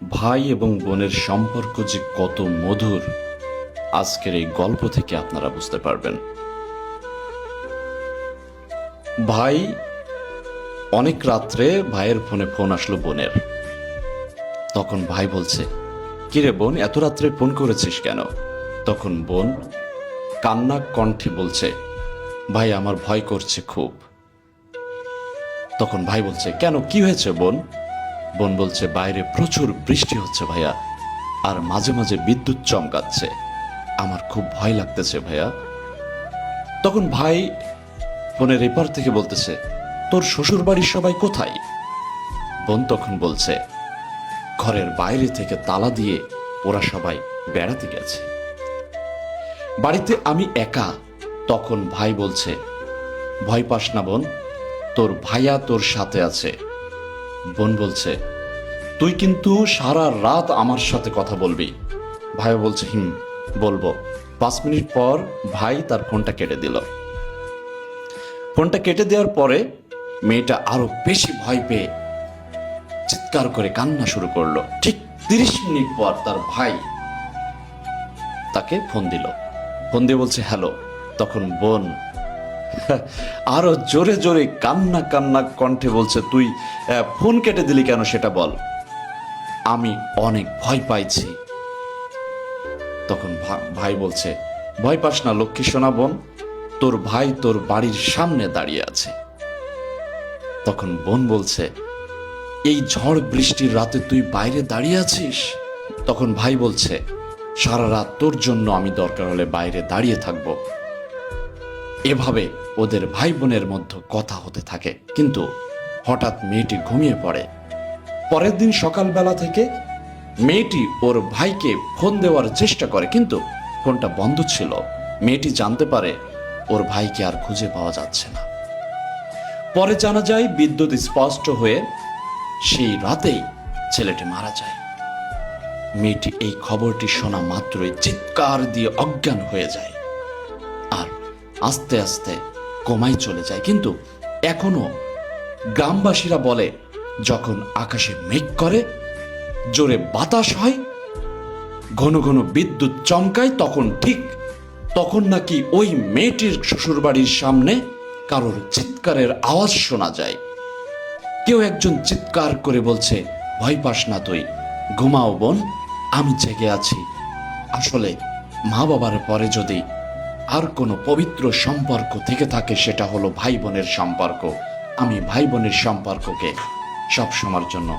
ভাই এবং বোনের সম্পর্ক যে কত মধুর আজকের এই গল্প থেকে আপনারা বুঝতে পারবেন। ভাই অনেক রাত্রে ভাইয়ের ফোনে ফোন আসলো বোনের। তখন ভাই বলছে, কিরে বোন, এত রাত্রে ফোন করেছিস কেন? তখন বোন কান্না কণ্ঠে বলছে, ভাই আমার ভয় করছে খুব। তখন ভাই বলছে, কেন, কি হয়েছে বোন? বোন বলছে, বাইরে প্রচুর বৃষ্টি হচ্ছে ভাইয়া, আর মাঝে মাঝে বিদ্যুৎ চমকাচ্ছে, আমার খুব ভয় লাগতেছে ভাইয়া। তখন ভাই বোনের এপার থেকে বলতেছে, তোর শ্বশুর বাড়ির সবাই কোথায়? বোন তখন বলছে, ঘরের বাইরে থেকে তালা দিয়ে ওরা সবাই বেড়াতে গেছে, বাড়িতে আমি একা। তখন ভাই বলছে, ভয় পাস না বোন, তোর ভাইয়া তোর সাথে আছে। বোন বলছে, তুই কিন্তু সারা রাত আমার সাথে কথা বলবি। ভাই বলছে, বলবো। 5 মিনিট পর ভাই তার ফোনটা কেটে দিল। ফোনটা কেটে দেওয়ার পরে মেয়েটা আরো বেশি ভয় পেয়ে চিৎকার করে কান্না শুরু করলো। ঠিক 30 মিনিট পর তার ভাই তাকে ফোন দিল। ফোন দিয়ে বলছে, হ্যালো। তখন বোন আরো জোরে জোরে কান্না কান্না কণ্ঠে বলছে, তুই ফোন কেটে দিলি কেন সেটা বল, আমি অনেক ভয় পাইছি। তখন ভাই বলছে, ভয় পাস না লক্ষ্মী সোনা বোন, তোর ভাই তোর বাড়ির সামনে দাঁড়িয়ে আছে। তখন বোন বলছে, এই ঝড় বৃষ্টির রাতে তুই বাইরে দাঁড়িয়ে আছিস? তখন ভাই বলছে, সারা রাত তোর জন্য আমি দরকার হলে বাইরে দাঁড়িয়ে থাকব। এভাবে ওদের ভাই বোনের মধ্যে কথা হতে থাকে। কিন্তু হঠাৎ মেয়েটি ঘুমিয়ে পড়ে। পরের দিন সকালবেলা থেকে মেয়েটি ওর ভাইকে ফোন দেওয়ার চেষ্টা করে, কিন্তু ফোনটা বন্ধ ছিল। মেয়েটি জানতে পারে ওর ভাইকে আর খুঁজে পাওয়া যাচ্ছে না। পরে জানা যায় বিদ্যুৎ স্পষ্ট হয়ে সেই রাতেই ছেলেটি মারা যায়। মেয়েটি এই খবরটি শোনা মাত্রই চিৎকার দিয়ে অজ্ঞান হয়ে যায় আর আস্তে আস্তে কোমায় চলে যায়। কিন্তু এখনো গ্রামবাসীরা বলে, যখন আকাশে মেঘ করে, জোরে বাতাস হয়, ঘন ঘন বিদ্যুৎ চমকায়, তখন নাকি ওই মেয়েটির শ্বশুরবাড়ির সামনে কারোর চিৎকারের আওয়াজ শোনা যায়। কেউ একজন চিৎকার করে বলছে, ভয় পাস না তুই, ঘুমাও বোন, আমি জেগে আছি। আসলে মা বাবার পরে যদি আর কোনো পবিত্র সম্পর্ক থেকে থাকে, সেটা হলো ভাই বোনের সম্পর্ক। আমি ভাই বোনের সম্পর্ককে সবসময়ের জন্য